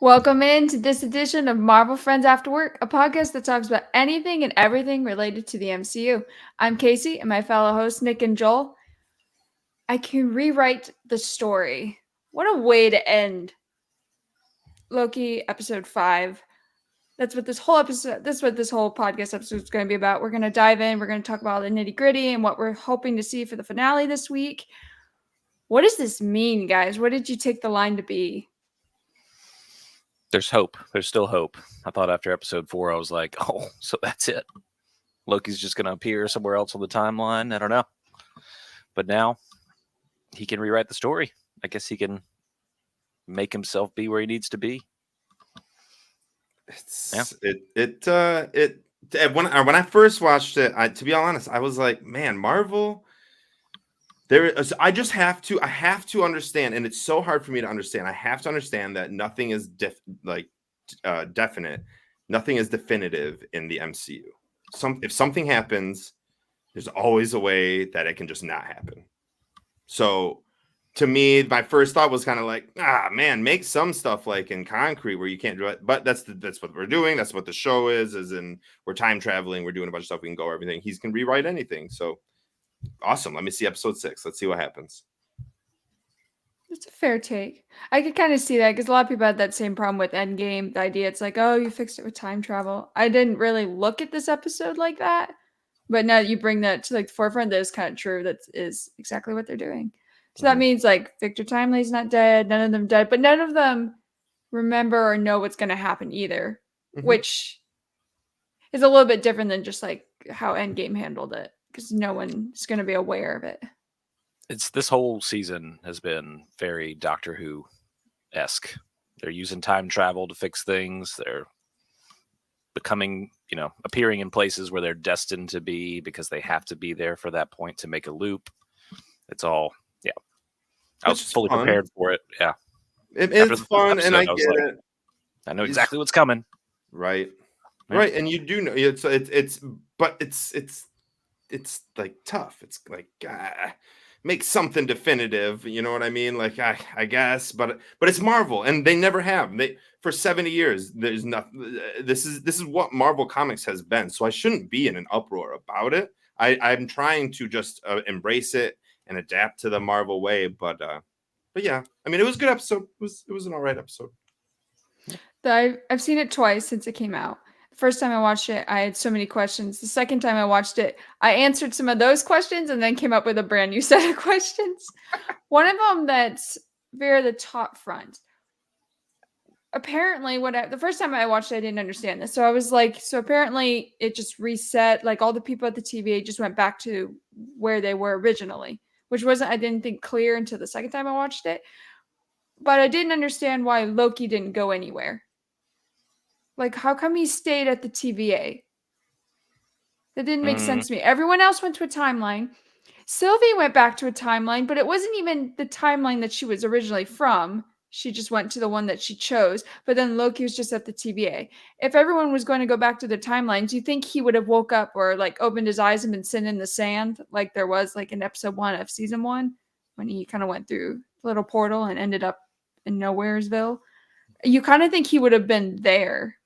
Welcome into this edition of Marvel Friends After Work, a podcast that talks about anything and everything related to the MCU. I'm Casey, and my fellow hosts Nick and Joel. I can rewrite the story. What a way to end Loki episode 5. That's what this whole podcast episode is going to be about. We're going to dive in. We're going to talk about the nitty gritty and what we're hoping to see for the finale this week. What does this mean, guys? What did you take the line to be? There's hope. There's still hope. I thought after episode 4, I was like, oh, so that's it. Loki's just going to appear somewhere else on the timeline. I don't know. But now he can rewrite the story. I guess he can make himself be where he needs to be. When I first watched it, to be honest, I was like, man, Marvel. I have to understand, and it's so hard for me to understand. I have to understand that nothing is definite, nothing is definitive in the MCU. If something happens, there's always a way that it can just not happen. So, to me, my first thought was kind of like, man, make some stuff like in concrete where you can't do it. But that's what we're doing. That's what the show is in we're time traveling. We're doing a bunch of stuff. We can go everything. He can rewrite anything. So. Awesome. Let me see episode 6. Let's see what happens. That's a fair take. I could kind of see that because a lot of people had that same problem with Endgame. The idea it's like, oh, you fixed it with time travel. I didn't really look at this episode like that, but now that you bring that to like the forefront, that is kind of true. That is exactly what they're doing. So that means like Victor Timely's not dead, none of them dead, but none of them remember or know what's going to happen either, which is a little bit different than just like how Endgame handled it. Because no one's going to be aware of it. This whole season has been very Doctor Who-esque. They're using time travel to fix things. They're becoming, appearing in places where they're destined to be because they have to be there for that point to make a loop. It's all, I was fully prepared for it. Yeah. It's fun, and I get it. I know exactly what's coming. Right. And you do know it's like tough. It's like make something definitive. You know what I mean? Like I guess, but it's Marvel, and they never have. They for 70 years. There's nothing. This is what Marvel Comics has been. So I shouldn't be in an uproar about it. I'm trying to just embrace it and adapt to the Marvel way. But yeah, I mean, it was a good episode. It was an all right episode. I've seen it twice since it came out. First time I watched it, I had so many questions. The second time I watched it, I answered some of those questions and then came up with a brand new set of questions. One of them that's very the top front. Apparently, the first time I watched it, I didn't understand this. So I was like, so apparently it just reset, like all the people at the TVA just went back to where they were originally, which I didn't think clear until the second time I watched it. But I didn't understand why Loki didn't go anywhere. Like, how come he stayed at the TVA? That didn't make sense to me. Everyone else went to a timeline. Sylvie went back to a timeline, but it wasn't even the timeline that she was originally from. She just went to the one that she chose. But then Loki was just at the TVA. If everyone was going to go back to their timeline, do you think he would have woke up or like opened his eyes and been sitting in the sand like there was like in episode 1 of season 1 when he kind of went through the little portal and ended up in Nowheresville? You kind of think he would have been there.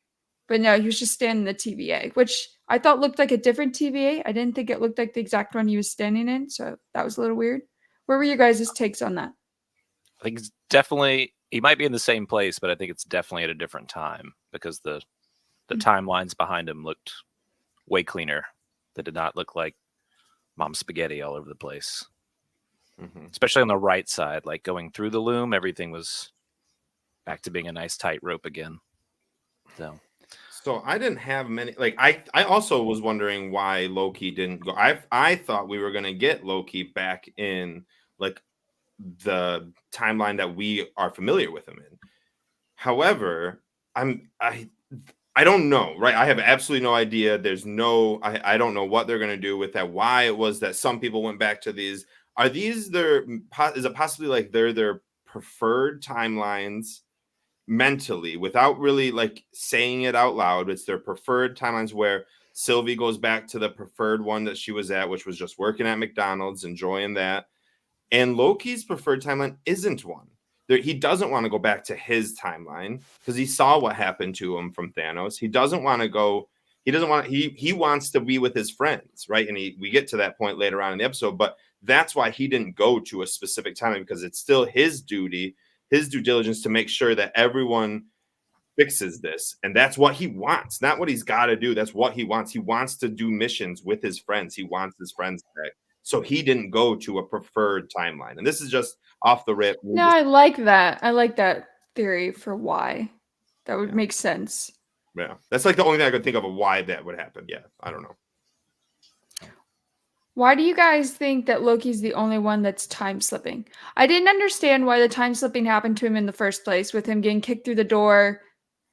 But no, he was just standing in the TVA, which I thought looked like a different TVA. I didn't think it looked like the exact one he was standing in, so that was a little weird. Where were your guys' takes on that? I think it's definitely, he might be in the same place, but I think it's definitely at a different time because the timelines behind him looked way cleaner. They did not look like mom spaghetti all over the place. Especially on the right side, like going through the loom, everything was back to being a nice tight rope again. So I didn't have many. Like I also was wondering why Loki didn't go. I thought we were gonna get Loki back in like the timeline that we are familiar with him in. However, I don't know, right? I have absolutely no idea. I don't know what they're gonna do with that. Why it was that some people went back to these. Are these is it possibly like they're their preferred timelines? Mentally, without really like saying it out loud, it's their preferred timelines where Sylvie goes back to the preferred one that she was at, which was just working at McDonald's, enjoying that. And Loki's preferred timeline isn't one. he doesn't want to go back to his timeline because he saw what happened to him from Thanos. He doesn't want to go. He wants to be with his friends, right? And we get to that point later on in the episode, but that's why he didn't go to a specific timeline, because it's still his duty, his due diligence to make sure that everyone fixes this. And that's what he wants, not what he's got to do. That's what he wants. He wants to do missions with his friends. He wants his friends back. So he didn't go to a preferred timeline. And this is just off the rip. No, I like that. I like that theory for why. That would make sense. Yeah. That's like the only thing I could think of why that would happen. Yeah. I don't know. Why do you guys think that Loki's the only one that's time slipping? I didn't understand why the time slipping happened to him in the first place, with him getting kicked through the door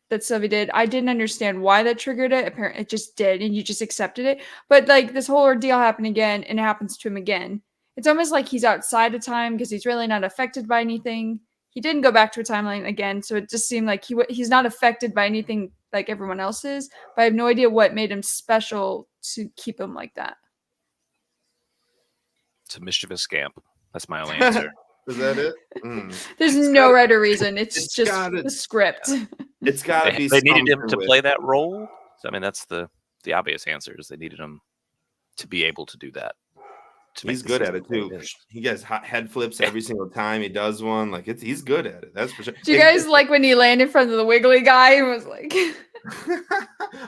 that Sylvie did. I didn't understand why that triggered it. Apparently it just did, and you just accepted it. But like this whole ordeal happened again, and it happens to him again. It's almost like he's outside of time because he's really not affected by anything. He didn't go back to a timeline again, so it just seemed like he's not affected by anything like everyone else is. But I have no idea what made him special to keep him like that. It's a mischievous scamp. That's my only answer. Is that it? There's no right or reason. It's just the script. It's got to be. They needed him to play that role. So, I mean, that's the obvious answer, is they needed him to be able to do that. He's good at it too. He gets head flips every single time he does one. Like he's good at it. That's for sure. Do you guys like when he landed in front of the wiggly guy and was like?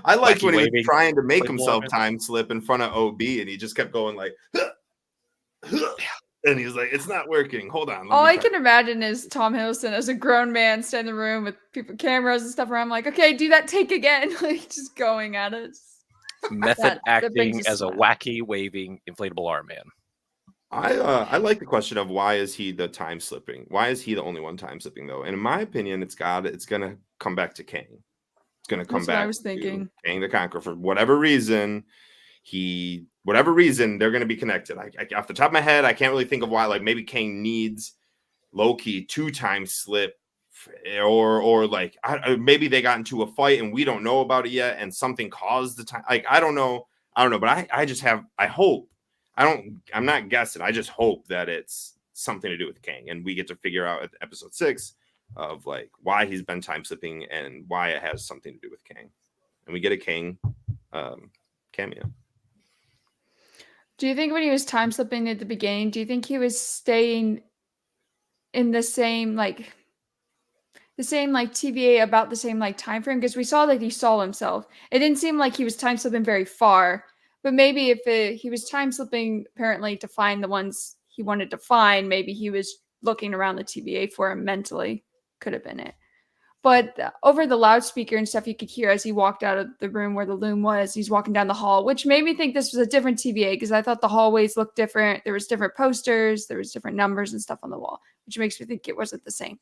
I liked when he was trying to make himself time slip in front of OB, and he just kept going like. And he was like, "It's not working. Hold on." All I can imagine is Tom Hiddleston as a grown man standing in the room with cameras and stuff around. I'm like, okay, do that take again. Like just going at it. Method acting as a wacky waving inflatable arm man. I like the question of why is he the time slipping? Why is he the only one time slipping though? And in my opinion, it's gonna come back to Kang. It's gonna come back. What I was thinking. Kang the Conqueror, for whatever reason. They're going to be connected. I off the top of my head, I can't really think of why. Like maybe Kang needs Loki to time slip, or like maybe they got into a fight and we don't know about it yet, and something caused the time. Like I don't know, but I hope. I'm not guessing. I just hope that it's something to do with Kang, and we get to figure out at episode 6 of like why he's been time slipping and why it has something to do with Kang, and we get a Kang cameo. Do you think when he was time slipping at the beginning, do you think he was staying in the same TVA about the same like time frame? Because we saw that he saw himself. It didn't seem like he was time slipping very far. But maybe if he was time slipping apparently to find the ones he wanted to find, maybe he was looking around the TVA for him mentally. Could have been it. But over the loudspeaker and stuff, you could hear as he walked out of the room where the loom was, he's walking down the hall, which made me think this was a different TVA because I thought the hallways looked different. There was different posters, there was different numbers and stuff on the wall, which makes me think it wasn't the same.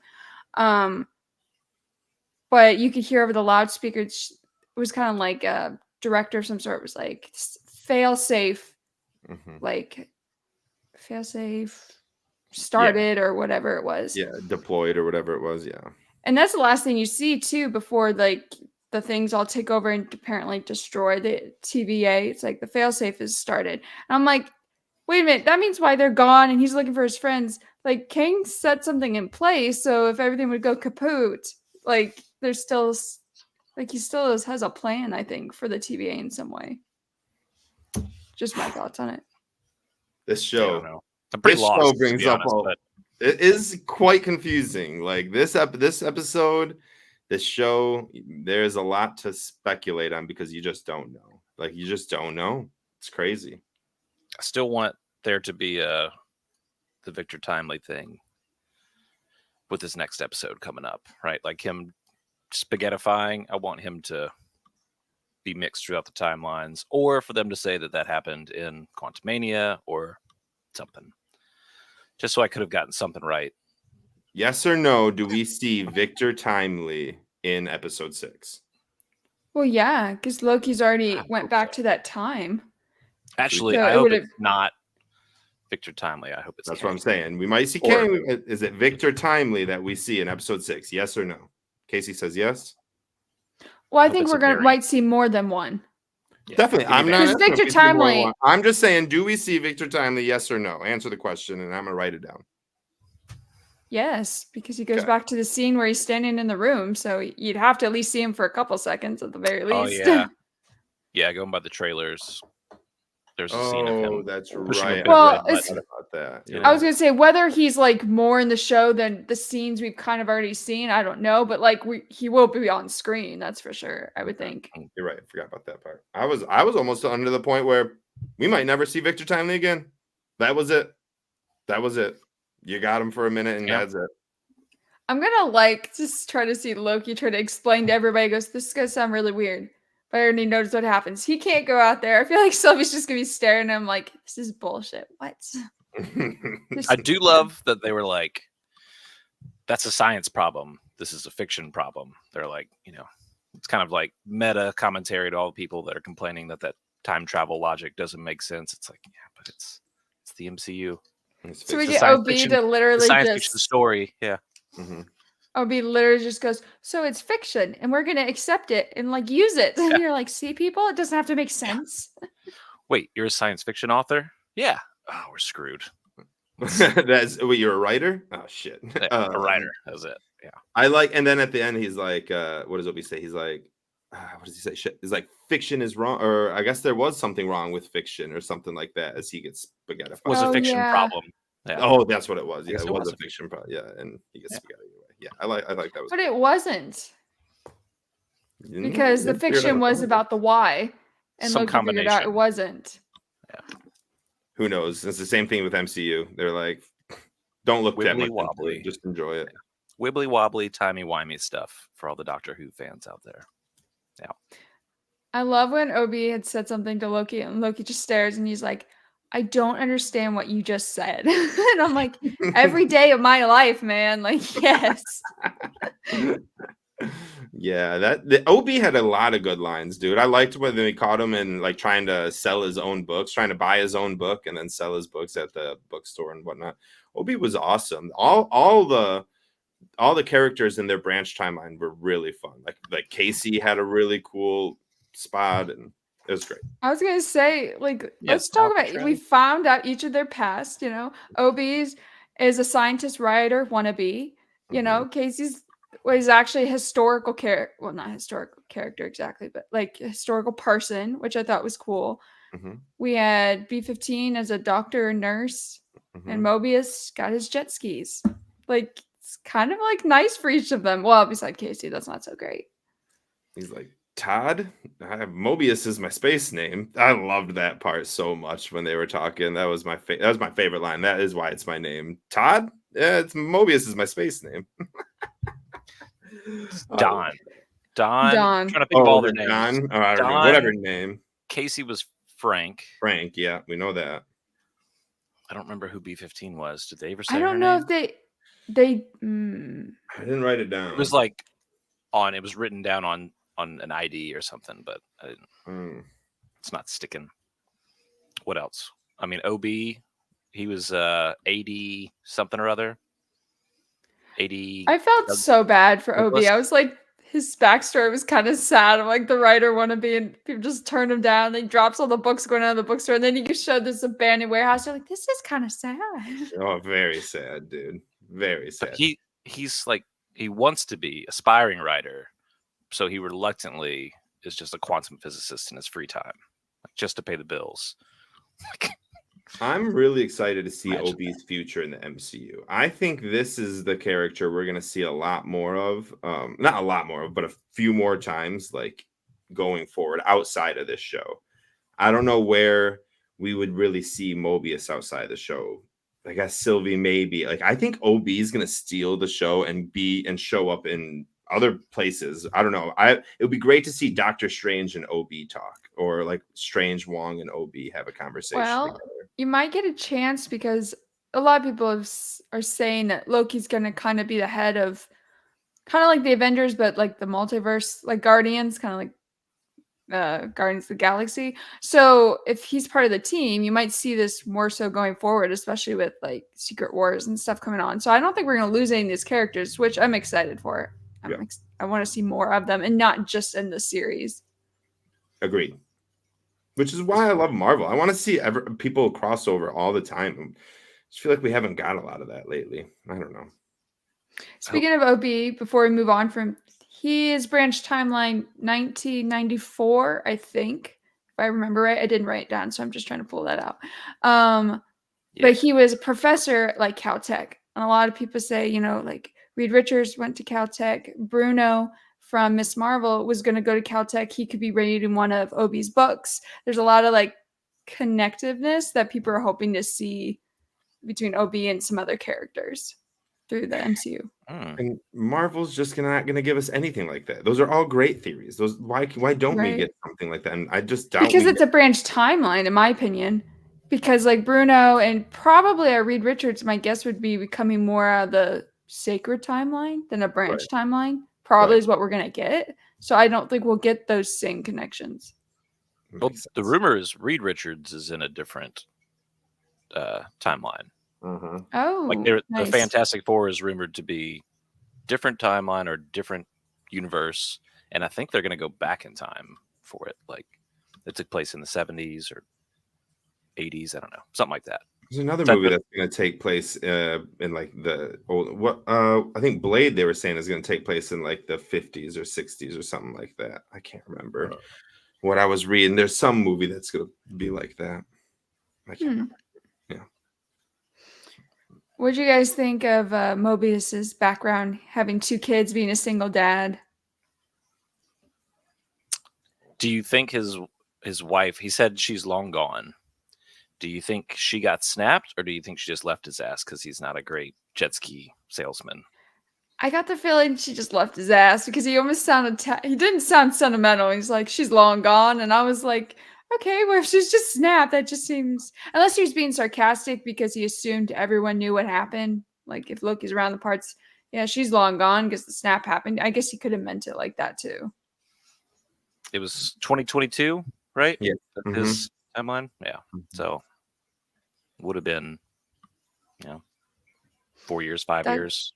But you could hear over the loudspeaker, it was kind of like a director of some sort. It was like fail safe, like fail safe started or whatever it was. Yeah, deployed or whatever it was. Yeah. And that's the last thing you see too before like the things all take over and apparently destroy the TVA. It's like the failsafe is started. And I'm like, wait a minute, that means why they're gone and he's looking for his friends. Like Kang set something in place, so if everything would go kaput, like there's still like he still has a plan, I think, for the TVA in some way. Just my thoughts on it. This show, I don't know. I'm pretty lost, show brings to be up honest, but it is quite confusing. Like this episode, this show, there's a lot to speculate on because you just don't know. Like you just don't know. It's crazy. I still want there to be the Victor Timely thing with this next episode coming up, right? Like him spaghettifying. I want him to be mixed throughout the timelines, or for them to say that happened in Quantumania or something. Just so I could have gotten something right. Yes or no, do we see Victor Timely in episode 6? Well, yeah, because Loki's already went back to that time. Actually, so I hope it's not Victor Timely. I hope it's That's Kang. what I'm saying. We might see Kang. Is it Victor Timely that we see in episode 6? Yes or no? Casey says yes. Well, I think might see more than one. Yeah, definitely. I'm not. Because Victor Timely. I'm just saying, do we see Victor Timely? Yes or no? Answer the question, and I'm gonna write it down. Yes, because he goes Okay. back to the scene where he's standing in the room, so you'd have to at least see him for a couple seconds at the very Oh least. yeah, yeah. Going by the trailers, there's a scene of Oh, him that's pushing a right. big Well, red it's- button. About that. You I know? was gonna say whether he's like more in the show than the scenes we've kind of already seen, I don't know, but like he will be on screen, that's for sure. I would think. You're right. I forgot about that part. I was almost under the point where we might never see Victor Timely again. That was it. That was it. You got him for a minute, and Yeah. that's it. I'm gonna like just try to see Loki try to explain to everybody. Goes, this is gonna sound really weird, but I already noticed what happens. He can't go out there. I feel like Sylvie's just gonna be staring at him like, this is bullshit. What? I do love that they were like, "That's a science problem. This is a fiction problem." They're like, it's kind of like meta commentary to all the people that are complaining that time travel logic doesn't make sense. It's like, yeah, but it's the MCU. So we It's a get science OB fiction- to The literally science fiction just story. Yeah. OB literally just goes, so it's fiction, and we're gonna accept it and like use it. And you're like, see, people, it doesn't have to make sense. Wait, you're a science fiction author? Yeah. Oh, we're screwed. That's wait, you're a writer? Oh shit. A writer. That was it. Yeah. I like, and then at the end, he's like, what does Obi say? He's like, what does he say? Shit. He's like, fiction is wrong, or I guess there was something wrong with fiction, or something like that, as he gets spaghetti. Was a fiction problem. Yeah. Oh, that's what it was. Yeah, guess it it was was a a fiction problem. Yeah, and he gets spaghetti away. Yeah, I like that. Was But it wasn't, because the Didn't figure it fiction out. was about the why, and Some Loki figured out it combination. wasn't. Who knows? It's the same thing with MCU. They're like, don't look that much Wibbly into wobbly. it, just enjoy it. Wibbly wobbly, timey wimey stuff for all the Doctor Who fans out there. Yeah. I love when Obi had said something to Loki, and Loki just stares, and he's like, I don't understand what you just said. And I'm like, every day of my life, man. Like, yes. Yeah, the OB had a lot of good lines, dude. I liked when they caught him and like trying to sell his own books, trying to buy his own book and then sell his books at the bookstore and whatnot. OB was awesome. All the characters in their branch timeline were really fun. Like Casey had a really cool spot, and it was great. I was gonna say, like, Yeah, let's talk about. Alcatraz. We found out each of their past. Obi's is a scientist writer wannabe. Casey's was actually a historical character. Well, not historical character exactly, but like a historical person, which I thought was cool. We had B-15 as a doctor or nurse, and Mobius got his jet skis. Like, it's kind of like nice for each of them. Well, beside Casey, that's not so great. He's like, Todd, Mobius is my space name. I loved that part so much when they were talking. That was my favorite line. That is why it's my name. Todd? Yeah, it's Mobius is my space name. Don. Don. I'm trying to think of all their names. Don? Oh, I don't know. Don. Whatever name. Casey was Frank. Frank, yeah, we know that. I don't remember who B-15 was. Did they ever say I don't her know name? if they I didn't write it down. It was like it was written down on an ID or something, but I didn't. It's not sticking. What else? I mean, OB, he was 80 something or other. 80. I felt so bad for Obi. Douglas? I was like, his backstory was kind of sad. I'm like, the writer wannabe, and people just turn him down. And he drops all the books going out of the bookstore, and then you showed this abandoned warehouse. You're like, this is kind of sad. Oh, very sad, dude. Very sad. But he's like, he wants to be aspiring writer, so he reluctantly is just a quantum physicist in his free time, like just to pay the bills. I'm really excited to see Imagine OB's future in the MCU. I think this is the character we're going to see a lot more of. Not a lot more of, but a few more times, like going forward outside of this show. I don't know where we would really see Mobius outside the show. I guess Sylvie maybe. Like, I think OB is going to steal the show and show up in other places. I don't know. It would be great to see Doctor Strange and OB talk, or like Strange, Wong, and OB have a conversation together. You might get a chance, because a lot of people are saying that Loki's going to kind of be the head of, kind of like the Avengers, but like the multiverse, like Guardians, kind of like Guardians of the Galaxy. So if he's part of the team, you might see this more so going forward, especially with like Secret Wars and stuff coming on. So I don't think we're going to lose any of these characters, which I'm excited for. I want to see more of them, and not just in the series. Agreed. Which is why I love Marvel. I want to see people cross over all the time. I just feel like we haven't got a lot of that lately. I don't know. Speaking of OB, before we move on from, he is branch timeline 1994, I think, if I remember right. I didn't write it down, so I'm just trying to pull that out. But he was a professor at like Caltech, and a lot of people say, like Reed Richards went to Caltech. Bruno from Miss Marvel was going to go to Caltech. He could be reading one of OB's books. There's a lot of like connectiveness that people are hoping to see between OB and some other characters through the MCU. And Marvel's just not gonna give us anything like that. Those are all great theories. Those why don't we get something like that? And I just doubt because it's a branch timeline, in my opinion. Because like Bruno and probably Reed Richards, my guess would be becoming more of the sacred timeline than a branch timeline. Probably is what we're gonna get. So I don't think we'll get those same connections. Well, the rumor is Reed Richards is in a different timeline. Oh, like the Fantastic Four is rumored to be different timeline or different universe, and I think they're going to go back in time for it. Like it took place in the 70s or 80s. I don't know, something like that. There's another movie that's going to take place in like the old I think Blade. They were saying is going to take place in like the 50s or 60s or something like that. I can't remember what I was reading. There's some movie that's going to be like that. I can't remember. Yeah. What do you guys think of Mobius's background, having 2 kids, being a single dad? Do you think his wife? He said she's long gone. Do you think she got snapped, or do you think she just left his ass because he's not a great jet ski salesman? I got the feeling she just left his ass because he almost sounded. He didn't sound sentimental. He's like, she's long gone, and I was like, okay, well, if she's just snapped, that just seems. Unless he was being sarcastic because he assumed everyone knew what happened. Like if Loki's around the parts, yeah, she's long gone because the snap happened. I guess he could have meant it like that too. It was 2022, right? Yeah. His timeline. Yeah. So would have been, 4 years, 5 years,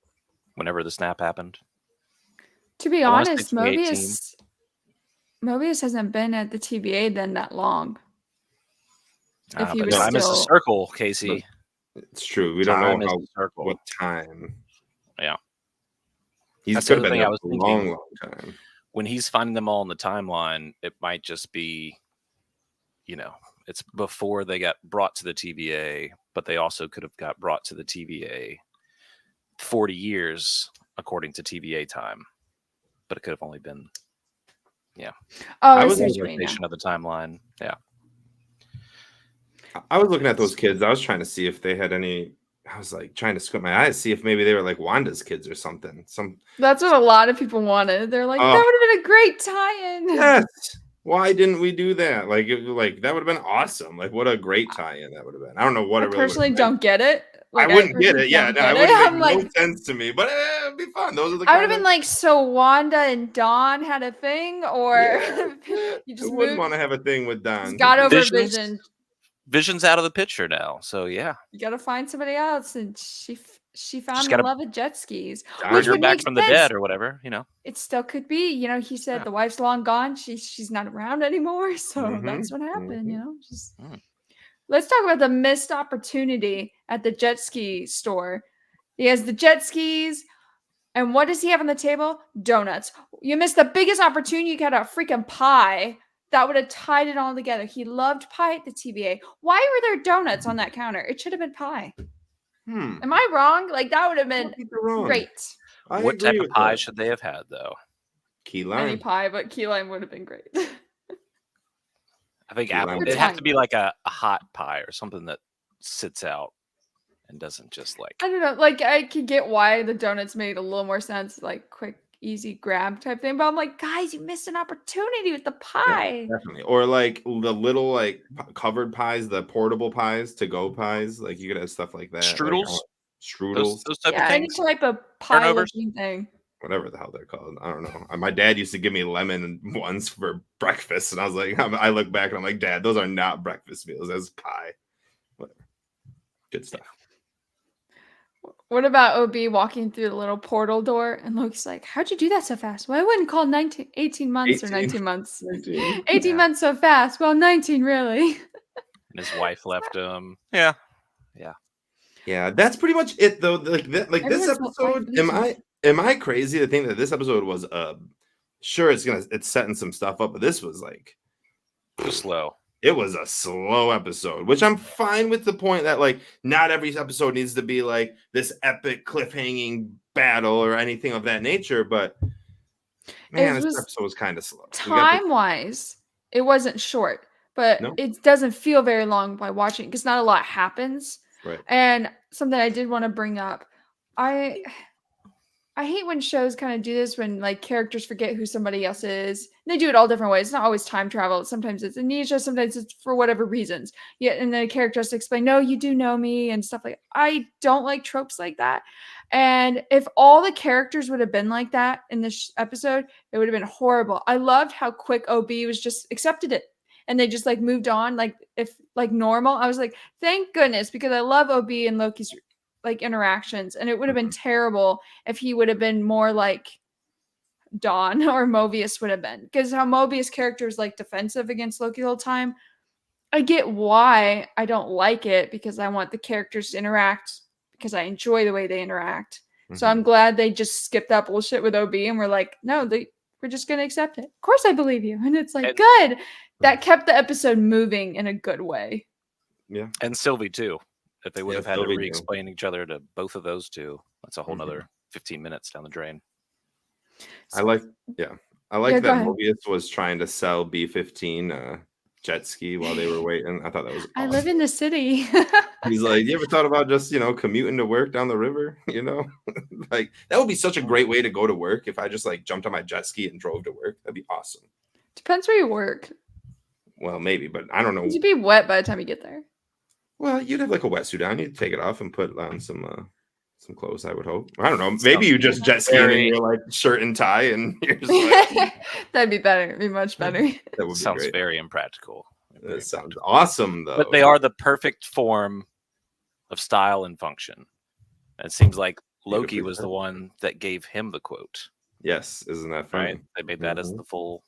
whenever the snap happened. To be honest, Mobius hasn't been at the TVA then that long. If he was time is a circle, Casey. It's true. We don't know what time. Yeah. He's could have been a long time. When he's finding them all in the timeline, it might just be, it's before they got brought to the TVA, but they also could have got brought to the TVA 40 years according to TVA time. But it could have only been, I was of the timeline. Yeah. I was looking at those kids. I was trying to see if they had any. I was like trying to squint my eyes, see if maybe they were like Wanda's kids or something. That's what a lot of people wanted. They're like, that would have been a great tie-in. Yes. Why didn't we do that? Like that would have been awesome. Like what a great tie-in that would have been. I don't know what. I personally don't get it. Like, I wouldn't get it. Yeah, no, it wouldn't make no sense to me. But it'd be fun. Those are the. I would have been like, so Wanda and Dawn had a thing, or you just wouldn't want to have a thing with Dawn. Got over Vision. Vision's out of the picture now, so yeah. You got to find somebody else, and she found the love of jet skis, which would back from the dead or whatever. It still could be. He said the wife's long gone. She's not around anymore, so that's what happened. Let's talk about the missed opportunity at the jet ski store. He has the jet skis, and what does he have on the table? Donuts. You missed the biggest opportunity. You got a freaking pie. That would have tied it all together. He loved pie at the TVA. Why were there donuts on that counter? It should have been pie. Am I wrong? Like, that would have been great. What type of pie should they have had, though? Key lime. Any pie, but key lime would have been great. I think apple. It'd have to be like a hot pie or something that sits out and doesn't just like. I don't know. Like, I could get why the donuts made a little more sense, like quick, easy grab type thing. But I'm like, guys, you missed an opportunity with the pie. Yeah, definitely. Or like the little like covered pies, the portable pies, to go pies. Like you could have stuff like that. Strudels. Like, strudels. Those type of things. Any type of pie looking thing. Whatever the hell they're called. I don't know. My dad used to give me lemon ones for breakfast. And I was like, I look back and I'm like, Dad, those are not breakfast meals. That's pie. Whatever. Good stuff. What about OB walking through the little portal door? And Loki's like, how'd you do that so fast? Well, I wouldn't call 18 months or 19 months. 18 months so fast. Well, 19 really. And his wife left him. Yeah. Yeah, that's pretty much it though. Like this Everyone's like, episode, am I crazy to think that this episode was sure it's setting some stuff up, but this was like It was slow. it was a slow episode, which I'm fine with the point that like not every episode needs to be like this epic cliffhanging battle or anything of that nature, but man, It this was episode was kind of slow. time-wise, it wasn't short, but No, it doesn't feel very long by watching because not a lot happens. right. And something I did want to bring up, I I hate when shows kind of do this when like characters forget who somebody else is. And they do it all different ways. It's not always time travel. Sometimes it's amnesia. Sometimes it's for whatever reasons. Yeah, and then a character has to explain, "No, you do know me," and stuff like. I don't like tropes like that. And if all the characters would have been like that in this episode, it would have been horrible. I loved how quick OB was just accepted it, and they just like moved on, like if like normal. I was like, thank goodness, because I love OB and Loki's like interactions, and it would have been terrible if he would have been more like Dawn or Mobius would have been, because how Mobius character is like defensive against Loki the whole time. I get why I don't like it, because I want the characters to interact because I enjoy the way they interact. So I'm glad they just skipped that bullshit with OB and we're like, no, we're just gonna accept it. Of course I believe you. And it's like, good. That kept the episode moving in a good way. Yeah. And Sylvie too. If they would have had to Sylvie too. re-explain each other to both of those two, that's a whole nother 15 minutes down the drain. I like Yeah, that go ahead. Mobius was trying to sell B-15 jet ski while they were waiting. I thought that was awesome. I live in the city. He's like, you ever thought about just, commuting to work down the river? Like that would be such a great way to go to work if I just like jumped on my jet ski and drove to work. That'd be awesome. Depends where you work. Well, maybe, but I don't know. You'd be wet by the time you get there. Well, you'd have like a wetsuit on. You'd take it off and put on some clothes, I would hope. I don't know. Maybe you just jet ski in your like shirt and tie and you're just like, that'd be better. It'd be much better. that would be Sounds great. very impractical. That sounds awesome though. But they are the perfect form of style and function. And it seems like Loki was the one that gave him the quote. Yes, isn't that funny? Right? They made that as the full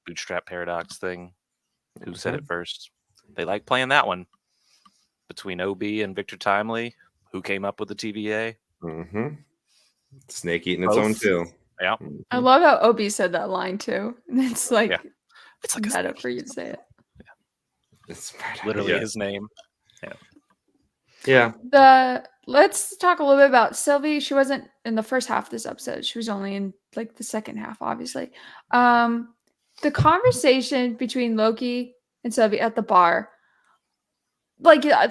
bootstrap paradox thing. Who said it first? They like playing that one between OB and Victor Timely. Who came up with the TVA? Snake eating its own tail. Yeah. I love how OB said that line too. It's like, it's like meta for you to say it. It's literally his name. Yeah. Let's talk a little bit about Sylvie. She wasn't in the first half of this episode. She was only in like the second half, obviously. The conversation between Loki and Sylvie at the bar, like I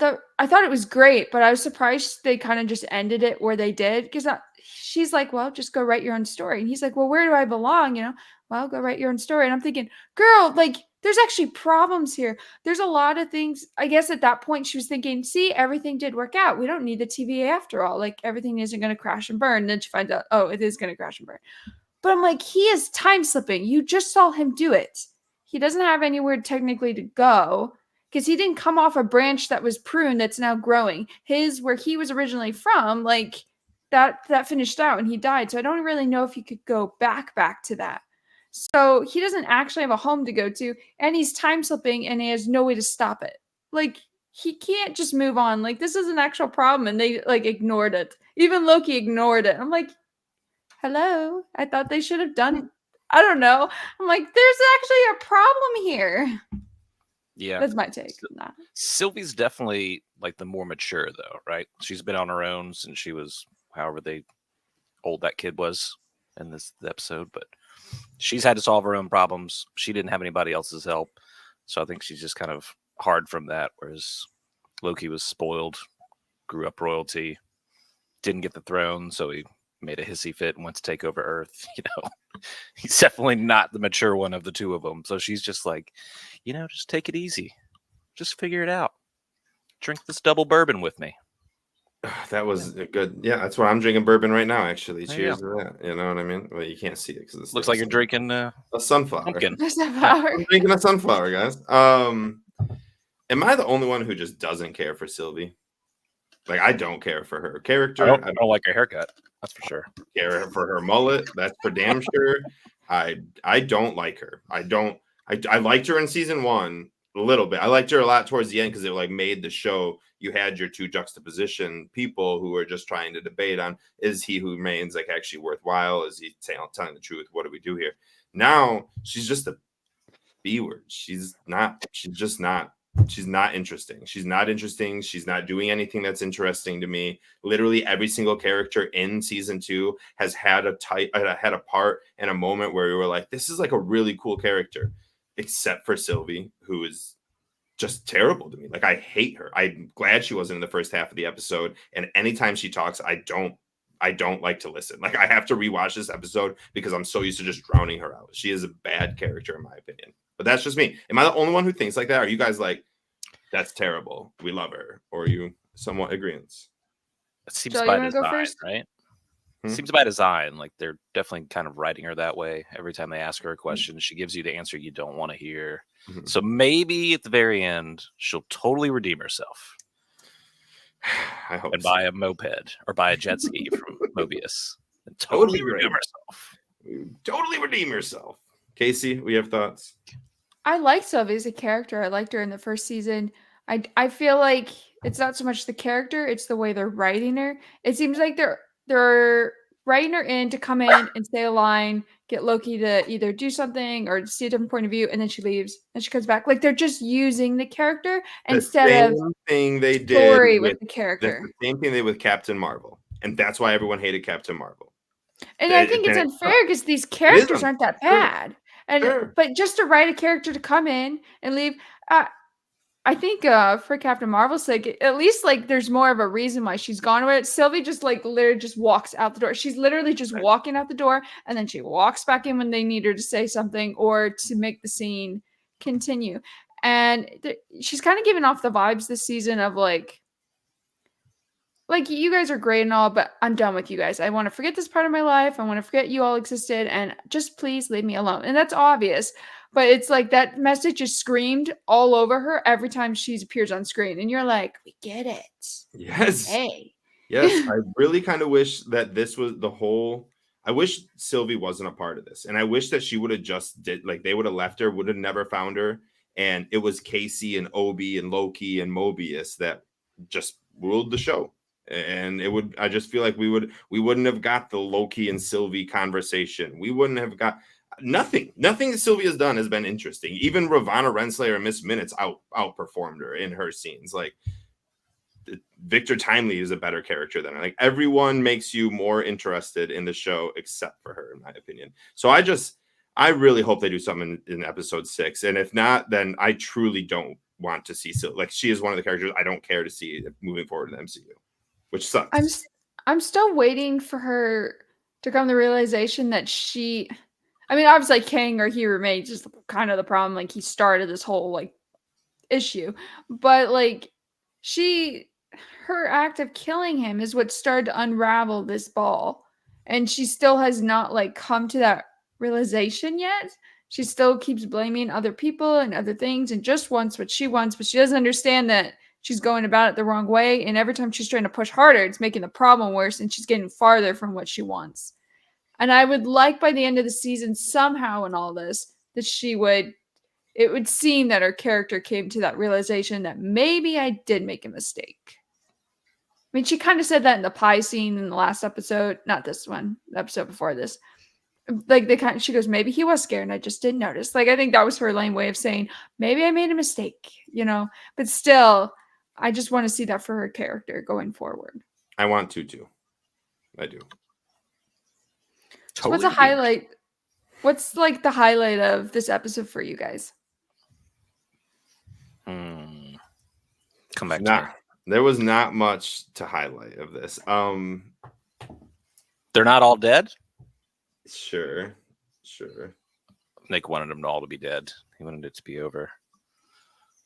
thought it was great, but I was surprised they kind of just ended it where they did, because she's like, well, just go write your own story. And he's like, well, where do I belong? Well, go write your own story. And I'm thinking, girl, like there's actually problems here. There's a lot of things. I guess at that point she was thinking, see, everything did work out. We don't need the TVA after all. Like everything isn't going to crash and burn. And then she finds out, oh, it is going to crash and burn. But I'm like, he is time slipping. You just saw him do it. He doesn't have anywhere technically to go, because he didn't come off a branch that was pruned that's now growing. Where he was originally from, like that finished out and he died. So I don't really know if he could go back to that. So he doesn't actually have a home to go to, and he's time slipping and he has no way to stop it. Like he can't just move on. Like this is an actual problem, and they like ignored it. Even Loki ignored it. I'm like, hello, I thought they should have done. I don't know. I'm like, there's actually a problem here. Yeah, that's my take on that. Sylvie's definitely like the more mature though, right? She's been on her own since she was however old that kid was in this episode, but she's had to solve her own problems. She didn't have anybody else's help, so I think she's just kind of hard from that. Whereas Loki was spoiled, grew up royalty, didn't get the throne, so he made a hissy fit and went to take over Earth. He's definitely not the mature one of the two of them. So she's just like, just take it easy, just figure it out. Drink this double bourbon with me. That was good. Yeah, that's why I'm drinking bourbon right now. Actually, cheers to that. You know what I mean? Well, you can't see it because it looks like you're drinking a sunflower. Pumpkin. I'm drinking a sunflower, guys. Am I the only one who just doesn't care for Sylvie? Like, I don't care for her character. I don't like her haircut. That's for sure. Care for her mullet. That's for damn sure. I don't like her. I liked her in season 1. a little bit. I liked her a lot towards the end because it like made the show. You had your two juxtaposition people who were just trying to debate on, is he who remains like actually worthwhile? Is he telling the truth? What do we do here? Now she's just a B word. She's just not. She's not interesting. She's not interesting. She's not doing anything that's interesting to me. Literally every single character in season 2 has had a part and a moment where we were like, this is like a really cool character, except for Sylvie, who is just terrible to me. Like, I hate her. I'm glad she wasn't in the first half of the episode. And anytime she talks, I don't like to listen. Like, I have to rewatch this episode because I'm so used to just drowning her out. She is a bad character in my opinion. But that's just me. Am I the only one who thinks like that? Are you guys like, that's terrible, we love her? Or are you somewhat agreeant? It seems Joe, by you wanna go design, first? right? Seems by design. Like they're definitely kind of writing her that way. Every time they ask her a question, she gives you the answer you don't want to hear. Mhm. So maybe at the very end, she'll totally redeem herself I hope and so. buy a moped or buy a jet ski from Mobius and totally redeem herself. Totally redeem herself. Casey, we have thoughts? I like Sylvie as a character. I liked her in the first season. I feel like it's not so much the character, it's the way they're writing her. It seems like they're writing her in to come in and say a line, get Loki to either do something or see a different point of view, and then she leaves and she comes back. Like they're just using the character instead of same thing they did story with the that's character. the same thing they did with Captain Marvel, and that's why everyone hated Captain Marvel. And I think it's unfair because these characters aren't that bad. Sure. But just to write a character to come in and leave, I think for Captain Marvel's sake, at least like there's more of a reason why she's gone with it. Sylvie just like literally just walks out the door. She's literally just walking out the door and then she walks back in when they need her to say something or to make the scene continue. And she's kind of giving off the vibes this season of like you guys are great and all, but I'm done with you guys. I want to forget this part of my life. I want to forget you all existed and just please leave me alone. And that's obvious, but it's like that message is screamed all over her every time she appears on screen. And you're like, we get it. Yes. Hey. Yes. I really kind of wish that this was the whole. I wish Sylvie wasn't a part of this. And I wish that she would have just they would have left her, would have never found her. And it was Casey and Obi and Loki and Mobius that just ruled the show. And I just feel like we wouldn't have got the Loki and Sylvie conversation. We wouldn't have got nothing that Sylvie has done has been interesting. Even Ravonna Renslayer and Miss Minutes outperformed her in her scenes. Like Victor Timely is a better character than her. Like everyone makes you more interested in the show except for her, in my opinion. So I really hope they do something in episode 6. And if not, then I truly don't want to see Sylvie. Like she is one of the characters I don't care to see moving forward in the MCU. Which sucks. I'm still waiting for her to come to the realization that obviously Kang or he remains just kind of the problem. Like he started this whole like issue, but like her act of killing him is what started to unravel this ball, and she still has not like come to that realization yet. She still keeps blaming other people and other things and just wants what she wants, but she doesn't understand that she's going about it the wrong way. And every time she's trying to push harder, it's making the problem worse and she's getting farther from what she wants. And I would like by the end of the season, somehow in all this, that it would seem that her character came to that realization that maybe I did make a mistake. I mean, she kind of said that in the pie scene in the last episode, not this one, the episode before this. Like she goes, maybe he was scared and I just didn't notice. Like I think that was her lame way of saying maybe I made a mistake, but still I just want to see that for her character going forward. I want to too. I do. So what's a highlight? What's like the highlight of this episode for you guys? Come back to me. There was not much to highlight of this. They're not all dead? Sure. Nick wanted them all to be dead. He wanted it to be over.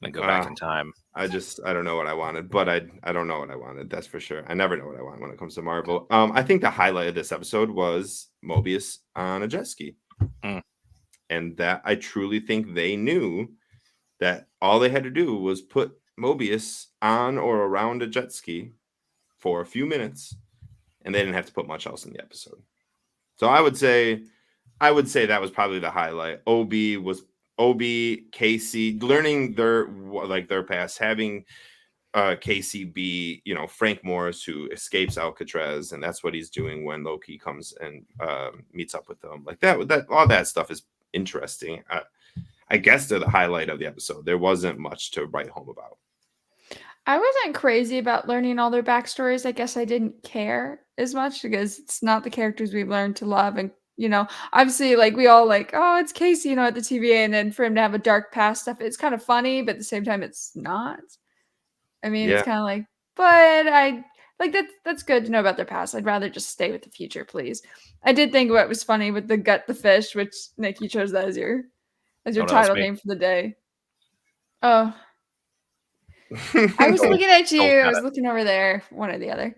And go back in time. I don't know what I wanted, but I don't know what I wanted. That's for sure. I never know what I want when it comes to Marvel. I think the highlight of this episode was Mobius on a jet ski. And that I truly think they knew that all they had to do was put Mobius on or around a jet ski for a few minutes, and they didn't have to put much else in the episode. So I would say that was probably the highlight. OB was Obi, Casey, learning their past, having Casey be, Frank Morris, who escapes Alcatraz, and that's what he's doing when Loki comes and meets up with them. Like that all that stuff is interesting. I guess they're the highlight of the episode. There wasn't much to write home about. I wasn't crazy about learning all their backstories. I guess I didn't care as much because it's not the characters we've learned to love. And, obviously, like, we all like, oh, it's Casey, at the TVA. And then for him to have a dark past stuff, it's kind of funny, but at the same time, it's not. I mean, it's kind of like, but I like that's good to know about their past. I'd rather just stay with the future, please. I did think what was funny with the gut the fish, which Nick, you chose that as your title name for the day. Oh. I was looking at you. I was looking over there. One or the other.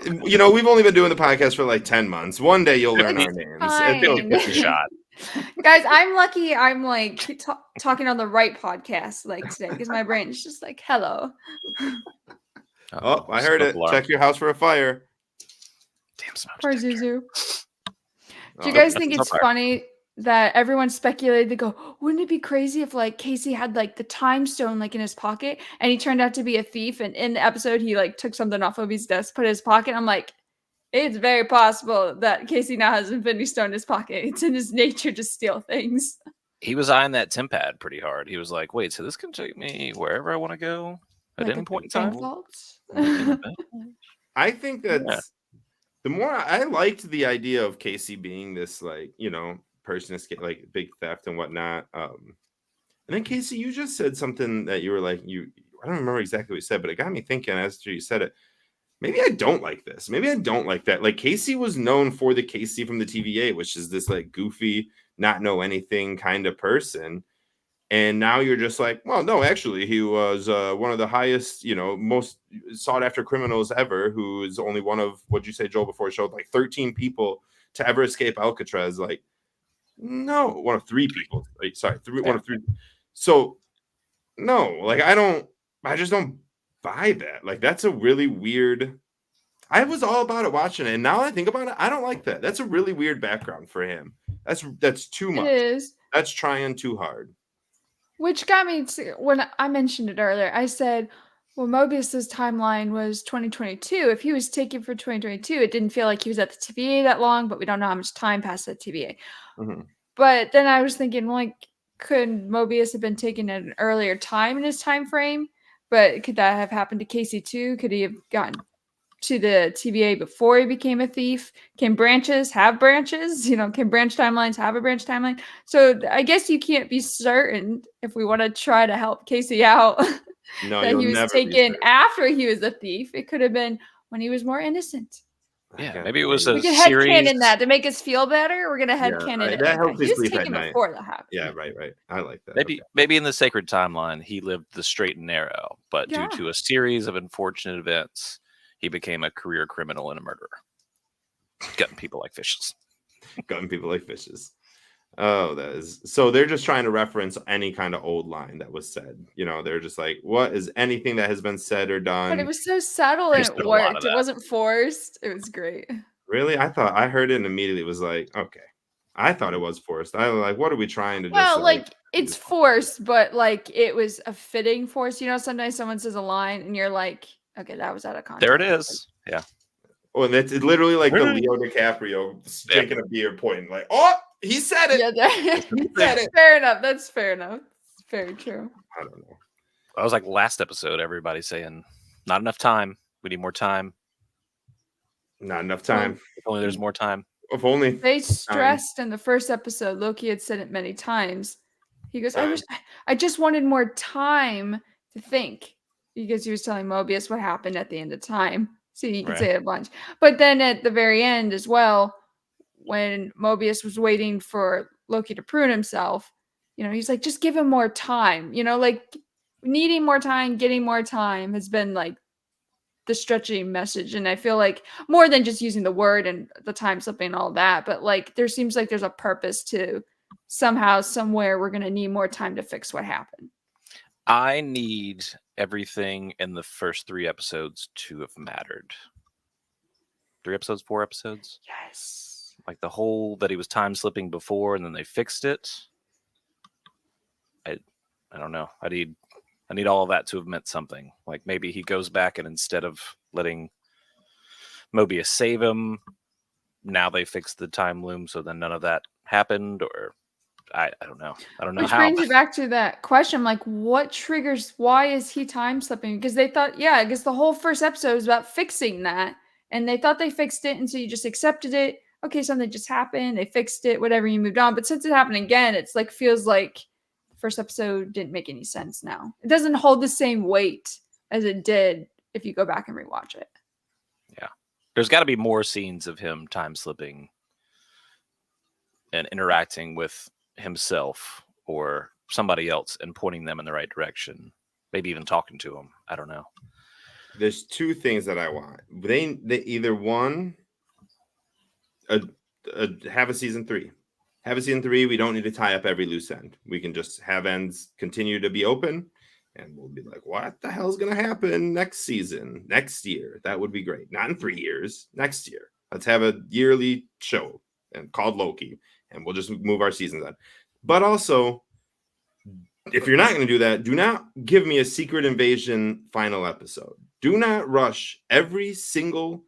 We've only been doing the podcast for like 10 months. One day you'll learn our names. I feel like it's a shot. Guys, I'm lucky I'm like talking on the right podcast like today because my brain is just like, hello. Oh, I heard it. Check your house for a fire. Damn, poor Zuzu. Do you guys think it's funny that everyone speculated? They go, wouldn't it be crazy if like Casey had like the time stone like in his pocket and he turned out to be a thief, and in the episode he like took something off of his desk, put it in his pocket? I'm like, it's very possible that Casey now has Infinity Stone in his pocket. It's in his nature to steal things. He was eyeing that TemPad pretty hard. He was like, wait, so this can take me wherever I want to go at any point in time? I think that's the more I liked the idea of Casey being this like, person like big theft and whatnot. And then Casey, you just said something that you were like, I don't remember exactly what you said, but it got me thinking after you said it. Maybe I don't like this. Maybe I don't like that. Like Casey was known for the Casey from the TVA, which is this like goofy, not know anything kind of person. And now you're just like, well, no, actually, he was one of the highest, most sought after criminals ever, who is only one of, what'd you say, Joel, before it showed, like 13 people to ever escape Alcatraz. Like, no, one of 3 people. Sorry, one of 3. So, no, like, I just don't buy that. Like, that's a really weird. I was all about it watching it, and now I think about it, I don't like that. That's a really weird background for him. That's too much. It is. That's trying too hard. Which got me to, when I mentioned it earlier, I said, well, Mobius's timeline was 2022. If he was taken for 2022, it didn't feel like he was at the TVA that long, but we don't know how much time passed at TVA. Mm-hmm. But then I was thinking, like, could Mobius have been taken at an earlier time in his time frame? But could that have happened to Casey too? Could he have gotten to the TVA before he became a thief? Can branches have branches? Can branch timelines have a branch timeline? So I guess you can't be certain if we want to try to help Casey out no, that he was taken after he was a thief. It could have been when he was more innocent. Yeah, maybe it was a we can series. headcanon that to make us feel better. We're gonna headcanon it. That helps he was sleep taken at night. before that happened. Yeah, right. I like that. Maybe in the sacred timeline, he lived the straight and narrow, but due to a series of unfortunate events, he became a career criminal and a murderer, gutting people like fishes. Oh, that is so. They're just trying to reference any kind of old line that was said. They're just like, what is anything that has been said or done? But it was so subtle and it worked. It wasn't forced. It was great. Really? I heard it and immediately was like, okay. I thought it was forced. I was like, what are we trying to do? Well, like it's forced, but like it was a fitting force. Sometimes someone says a line and you're like, okay, that was out of context. There it is. Yeah. Oh, and it's literally like the Leo DiCaprio drinking a beer, pointing like, oh, he said it. Yeah, he said it. Fair enough. That's fair enough. It's very true. I don't know. I was like last episode, everybody saying, not enough time. We need more time. Not enough time. If only there's more time. If only. They stressed in the first episode, Loki had said it many times. He goes, I just wanted more time to think. Because he was telling Mobius what happened at the end of time. So you can say it a bunch. But then at the very end as well, when Mobius was waiting for Loki to prune himself, he's like, just give him more time. Like needing more time, getting more time has been like the stretching message. And I feel like more than just using the word and the time slipping and all that, but like there seems like there's a purpose to somehow, somewhere we're going to need more time to fix what happened. I need everything in the first 3 episodes to have mattered. 3 episodes, 4 episodes? Yes. Like the whole that he was time slipping before and then they fixed it. I don't know. I need all of that to have meant something. Like maybe he goes back and instead of letting Mobius save him, now they fixed the time loom, so then none of that happened, or I don't know. I don't know Which how. brings you back to that question, like, what triggers, why is he time slipping? Because they thought, yeah, I guess the whole first episode was about fixing that, and they thought they fixed it, and so you just accepted it. Okay, something just happened, they fixed it, whatever, you moved on. But since it happened again, it's like, feels like the first episode didn't make any sense now. It doesn't hold the same weight as it did if you go back and rewatch it. Yeah. There's got to be more scenes of him time slipping and interacting with himself or somebody else and pointing them in the right direction. Maybe even talking to him. I don't know. There's two things that I want. They either one, have a season 3. Have a season 3. We don't need to tie up every loose end. We can just have ends continue to be open, and we'll be like, what the hell's going to happen next season, next year? That would be great. Not in 3 years, next year. Let's have a yearly show and called Loki, and we'll just move our seasons on. But also, if you're not going to do that, do not give me a Secret Invasion final episode. Do not rush every single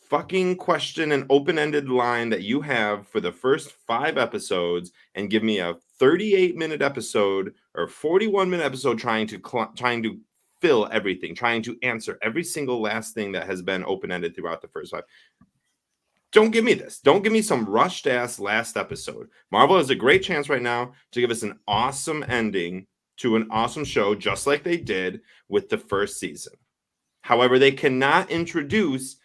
fucking question and open-ended line that you have for the first 5 episodes and give me a 38-minute episode or 41-minute episode trying to fill everything, trying to answer every single last thing that has been open-ended throughout the first 5. Don't give me this. Don't give me some rushed ass last episode. Marvel has a great chance right now to give us an awesome ending to an awesome show, just like they did with the first season. However, they cannot introduce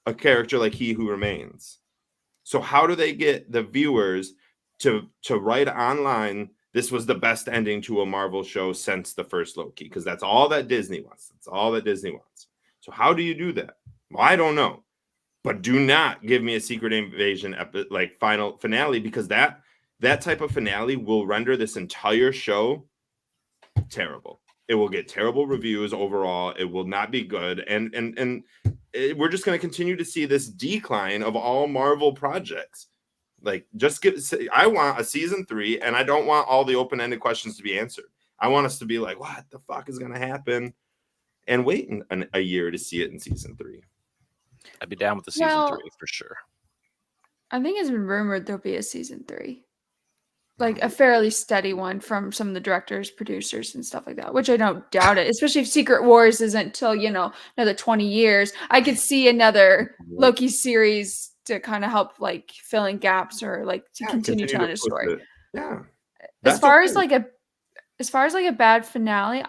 a character like He Who Remains. So how do they get the viewers to write online, this was the best ending to a Marvel show since the first Loki? Because that's all that Disney wants. That's all that Disney wants. So how do you do that? Well, I don't know. But do not give me a Secret Invasion final finale, because that type of finale will render this entire show terrible. It will get terrible reviews overall. It will not be good, and we're just going to continue to see this decline of all Marvel projects. Like, I want a season 3, and I don't want all the open-ended questions to be answered. I want us to be like, what the fuck is going to happen, and wait a year to see it in season 3. I'd be down with the season 3 for sure. I think it's been rumored there'll be a season 3. Like a fairly steady one from some of the directors, producers, and stuff like that, which I don't doubt it, especially if Secret Wars isn't till, another 20 years. I could see another Loki series to kind of help like fill in gaps or like to continue telling a story. Yeah. As far as like a bad finale,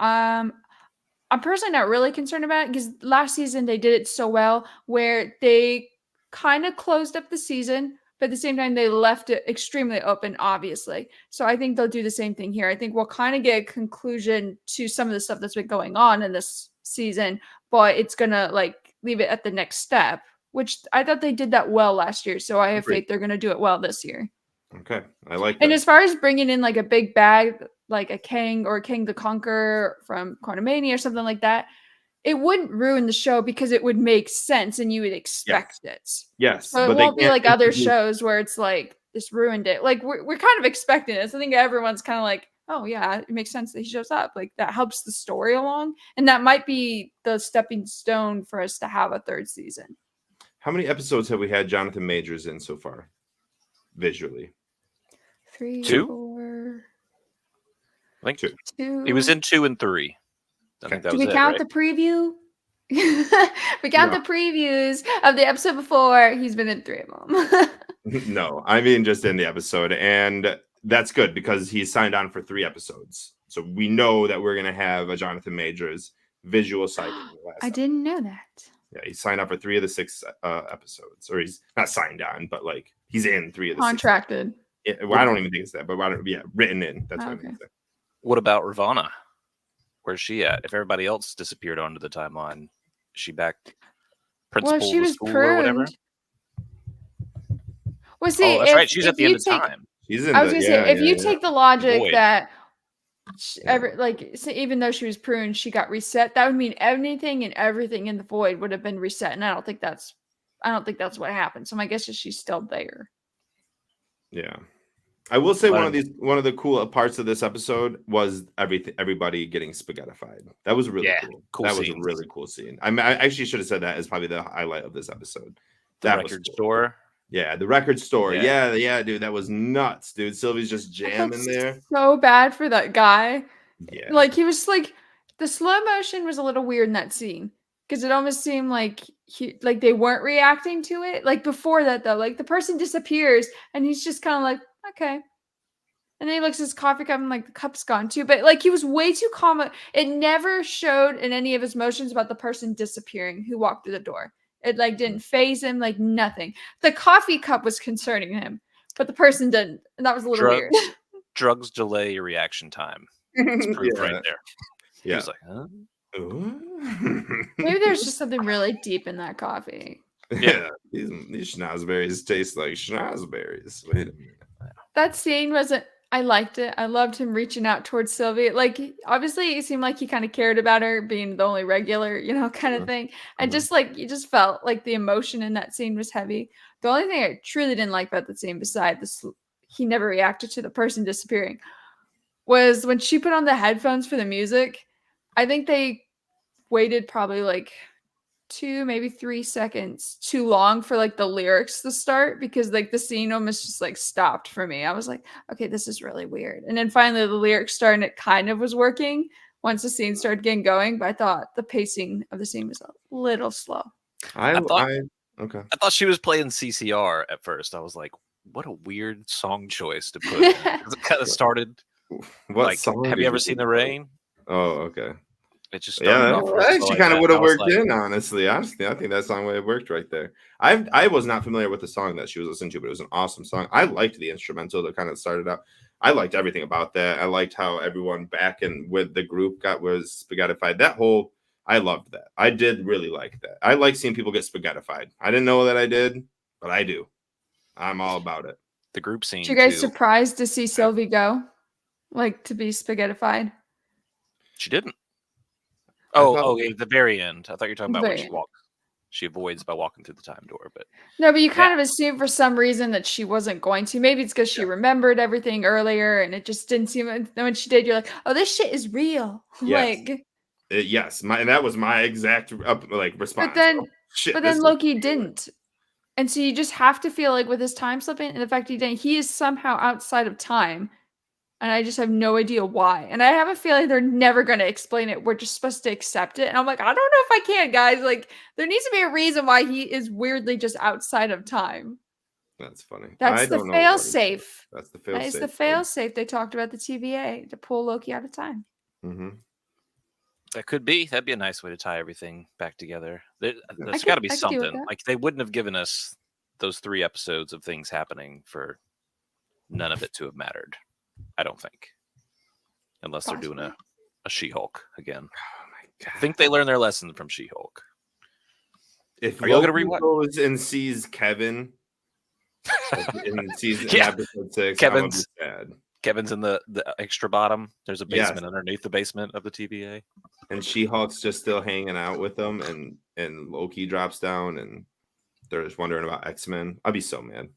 I'm personally not really concerned about it, because last season they did it so well where they kind of closed up the season, but at the same time they left it extremely open, obviously. So I think they'll do the same thing here. I think we'll kind of get a conclusion to some of the stuff that's been going on in this season, but it's gonna like leave it at the next step, which I thought they did that well last year. So I have faith they're gonna do it well this year. Okay, I like that. And as far as bringing in like a big bag, like a Kang or King the Conqueror from Quantumania or something like that, it wouldn't ruin the show because it would make sense and you would expect it. Yes. So it won't be like other shows where it's like, this ruined it. Like we're kind of expecting this. I think everyone's kind of like, oh yeah, it makes sense that he shows up. Like that helps the story along. And that might be the stepping stone for us to have a 3rd season. How many episodes have we had Jonathan Majors in so far? Visually? 3, 2? 4. I think 2. He was in 2 and 3. I think that was Do we count the preview? We count the previews of the episode before. He's been in 3 of them. No, I mean just in the episode. And that's good because he's signed on for 3 episodes. So we know that we're going to have a Jonathan Majors visual sighting. I didn't know that. Yeah, he signed on for 3 of the 6 episodes. Or he's not signed on, but like he's in 3 of the contracted. 6. Well, I don't even think it's that, but written in. That's what I mean. What about Ravonna? Where's she at? If everybody else disappeared onto the timeline, is she back principal she was school or whatever? Well, see, that's right. She's at the end of time. She's in I was going to say, if you take the logic that even though she was pruned, she got reset, that would mean anything and everything in the void would have been reset. And I don't think that's what happened. So my guess is she's still there. Yeah. I will say one of the cool parts of this episode was everybody getting spaghettified. That was really cool. That was a really cool scene. I actually should have said that as probably the highlight of this episode. The record store. Yeah, the record store. Yeah, dude, that was nuts, dude. Sylvie's just jamming there. So bad for that guy. Yeah, like he was like the slow motion was a little weird in that scene because it almost seemed like they weren't reacting to it. Like before that though, like the person disappears and he's just kind of like okay. And then he looks at his coffee cup and like the cup's gone too. But like he was way too calm. It never showed in any of his motions about the person disappearing who walked through the door. It like didn't phase him, like nothing. The coffee cup was concerning him, but the person didn't. And that was a little weird. Drugs delay your reaction time. It's proof right there. Yeah. He was like, huh? Maybe there's just something really deep in that coffee. Yeah, these schnozberries taste like schnozberries. Wait a minute. That scene wasn't. I liked it. I loved him reaching out towards Sylvie. Like, obviously, it seemed like he kind of cared about her being the only regular, kind of thing. And just like, you just felt like the emotion in that scene was heavy. The only thing I truly didn't like about the scene, besides this, he never reacted to the person disappearing, was when she put on the headphones for the music. I think they waited probably like 2, maybe 3 seconds too long for like the lyrics to start because like the scene almost just like stopped for me. I was like, okay, this is really weird. And then finally the lyrics started and it kind of was working once the scene started getting going, but I thought the pacing of the scene was a little slow. I thought she was playing CCR at first. I was like, what a weird song choice to put in. It kind of started what song? Have you ever seen The Rain? Oh, okay. It just started actually kind of would have worked in, honestly. I think that song would have worked right there. I was not familiar with the song that she was listening to, but it was an awesome song. I liked the instrumental that kind of started out. I liked everything about that. I liked how everyone back and with the group was spaghettified. I loved that. I did really like that. I like seeing people get spaghettified. I didn't know that I did, but I do. I'm all about it. The group scene. Were you guys surprised to see Sylvie go? Like to be spaghettified? She didn't. At the very end. I thought you were talking about when she walks. She avoids by walking through the time door, but you kind of assume for some reason that she wasn't going to. Maybe it's because she remembered everything earlier, and it just didn't seem. And when she did, you're like, "Oh, this shit is real." Yes. And that was my exact response. But then Loki didn't, and so you just have to feel like with his time slipping and the fact he didn't, he is somehow outside of time. And I just have no idea why. And I have a feeling they're never going to explain it. We're just supposed to accept it. And I'm like, I don't know if I can, guys. Like, there needs to be a reason why he is weirdly just outside of time. That's funny. That's the fail-safe. That's the fail-safe. That is the fail-safe they talked about the TVA to pull Loki out of time. Mm-hmm. That could be. That'd be a nice way to tie everything back together. There's got to be something. Like, they wouldn't have given us those 3 episodes of things happening for none of it to have mattered. I don't think. Unless they're doing a She-Hulk again. Oh my God. I think they learned their lesson from She-Hulk. If are you going to rewatch? Goes and sees Kevin in episode 6, Kevin's in the extra bottom. There's a basement underneath the basement of the TVA. And She-Hulk's just still hanging out with them, and Loki drops down, and they're just wondering about X-Men. I'd be so mad.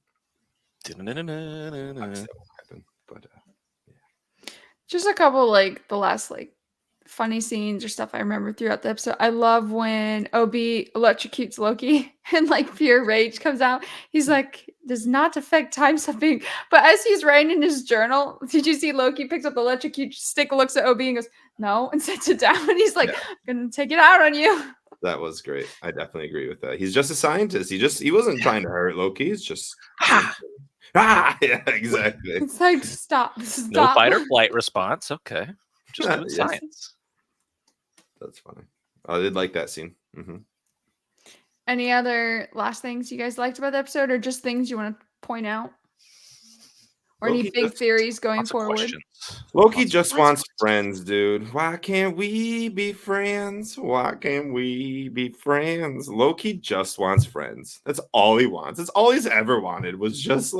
But just a couple the last funny scenes or stuff I remember throughout the episode. I love when OB electrocutes Loki and pure rage comes out. He's like, does not affect time slipping. But as he's writing in his journal, did you see Loki picks up the electrocute stick, looks at OB and goes, no, and sets it down. And he's like, I'm gonna take it out on you. That was great. I definitely agree with that. He's just a scientist. He wasn't trying to hurt Loki. He's just yeah, exactly. It's like stop. No fight or flight response. Okay, just doing science. That's funny. I did like that scene. Mm-hmm. Any other last things you guys liked about the episode, or just things you want to point out, or Loki any big theories going forward? Loki just wants friends, dude. Why can't we be friends? Why can't we be friends? Loki just wants friends. That's all he wants. That's all he's ever wanted was just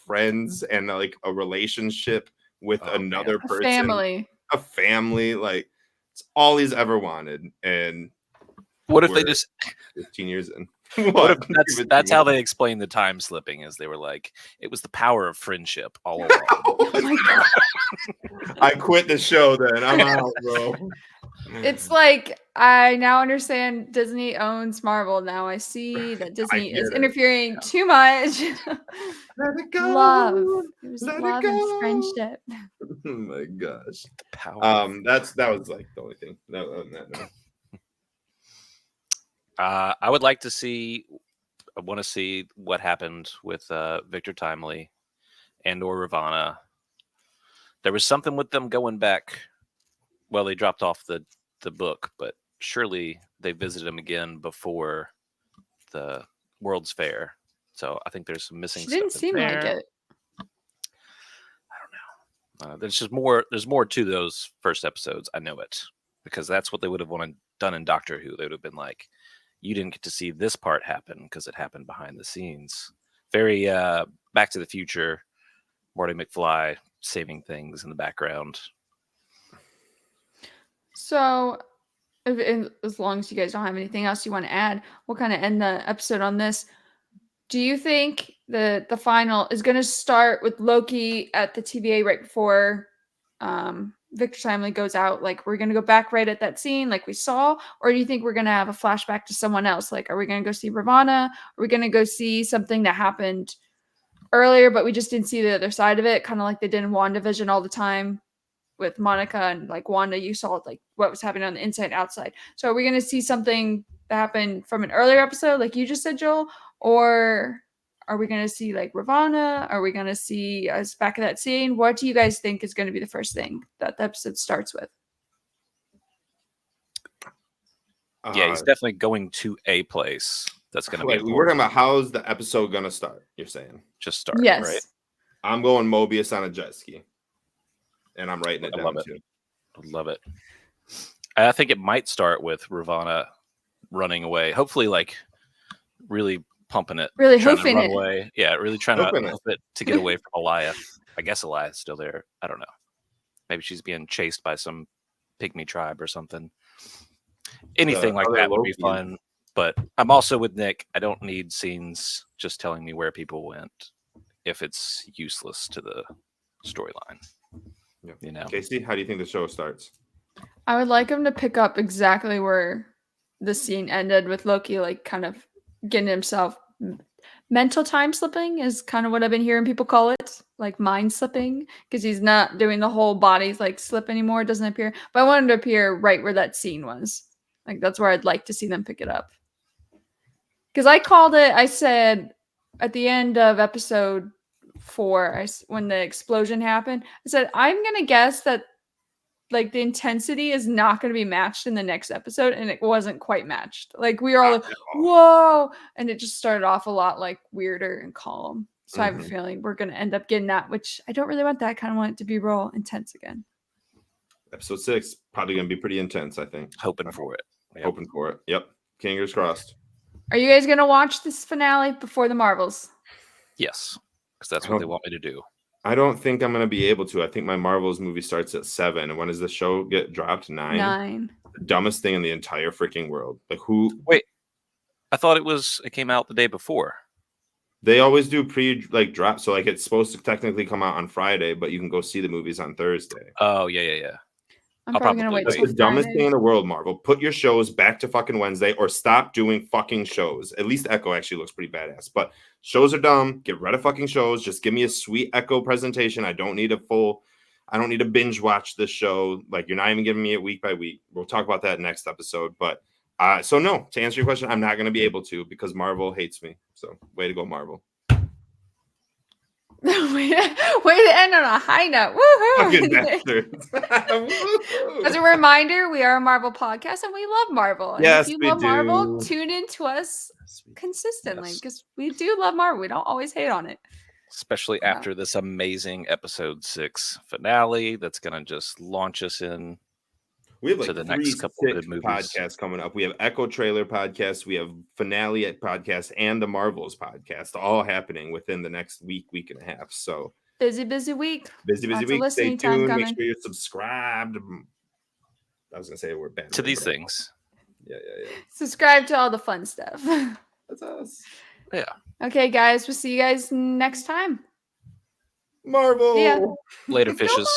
friends and a relationship with another person. A family. It's all he's ever wanted. And what if they just 15 years in? What? That's how they explained the time slipping. Is they were like, it was the power of friendship all along. Oh my god! I quit the show. Then I'm out, bro. It's like I now understand Disney owns Marvel. Now I see that Disney is interfering too much. Let it go. Love. It was Let love it and go. friendship. Oh my gosh. The power. That was like the only thing. No. I would like to see. I want to see what happened with Victor Timely and or Ravana. There was something with them going back. Well, they dropped off the book, but surely they visited him again before the World's Fair. So I think there's some missing She didn't stuff seem in like there. it. I don't know. There's just more. There's more to those first episodes. I know it because that's what they would have done in Doctor Who. They would have been like, you didn't get to see this part happen because it happened behind the scenes. Very Back to the Future, Marty McFly saving things in the background. So, as long as you guys don't have anything else you want to add, we'll kind of end the episode on this. Do you think the final is going to start with Loki at the TVA right before Victor Timely goes out? Like, we're going to go back right at that scene like we saw? Or do you think we're going to have a flashback to someone else? Like, are we going to go see Ravana? Are we going to go see something that happened earlier, but we just didn't see the other side of it? Kind of like they did in WandaVision all the time with Monica and like Wanda, you saw like what was happening on the inside outside. So are we going to see something that happened from an earlier episode, like you just said, Joel? Or are we going to see like Ravana? Are we going to see us back at that scene? What do you guys think is going to be the first thing that the episode starts with? Yeah, he's definitely going to a place that's going to be. We're talking about how's the episode going to start? You're saying just start. Yes. Right? I'm going Mobius on a jet ski, and I'm writing it down too. Love it. I think it might start with Ravana running away. Hopefully, like really pumping it, really trying hoofing to run it. away. Yeah, really trying to hoof it to get away from Alaya. I guess Alaya's still there. I don't know. Maybe she's being chased by some pygmy tribe or something. Anything like that would be fun. But I'm also with Nick. I don't need scenes just telling me where people went if it's useless to the storyline. Yeah. You know, Casey, how do you think the show starts? I would like him to pick up exactly where the scene ended with Loki, like kind of getting himself mental time slipping is kind of what I've been hearing people call it, like mind slipping, because he's not doing the whole body's like slip anymore. It doesn't appear, but I wanted to appear right where that scene was. Like that's where I'd like to see them pick it up. Because I called it. I said at the end of episode 4, when the explosion happened, I said I'm gonna guess that like the intensity is not going to be matched in the next episode, and it wasn't quite matched. Like we were all like, whoa, and it just started off a lot like weirder and calm. So I have a feeling we're going to end up getting that, which I don't really want that. I kind of want it to be real intense again. Episode 6 probably going to be pretty intense, I think. Hoping for it. Hoping for it. Yep. Fingers crossed. Are you guys going to watch this finale before the Marvels? Yes, because that's what they want me to do. I don't think I'm going to be able to. I think my Marvels movie starts at 7. And when does the show get dropped? 9? 9. The dumbest thing in the entire freaking world. Like who? Wait, I thought it came out the day before. They always do drop. So like it's supposed to technically come out on Friday, but you can go see the movies on Thursday. Oh, yeah. I'm probably going to wait. That's the dumbest thing in the world, Marvel. Put your shows back to fucking Wednesday or stop doing fucking shows. At least Echo actually looks pretty badass. But shows are dumb. Get rid of fucking shows. Just give me a sweet Echo presentation. I don't need to binge watch this show. Like you're not even giving me it week by week. We'll talk about that next episode. But so no, to answer your question, I'm not going to be able to because Marvel hates me. So way to go, Marvel. Way to end on a high note. Woohoo! As a reminder, we are a Marvel podcast and we love Marvel. And yes, if you love Marvel, tune in to us consistently because we do love Marvel. We don't always hate on it. Especially after this amazing episode 6 finale that's going to just launch us in. We have like the next couple of movies podcasts coming up. We have Echo Trailer podcast, we have Finale at podcast, and the Marvels podcast, all happening within the next week and a half. So busy week. Busy week. Stay tuned. Make sure you're subscribed. I was gonna say we're bad to these things. Yeah. Subscribe to all the fun stuff. That's us. Yeah. Okay, guys. We'll see you guys next time. Marvel. Yeah. Later, Go fishes.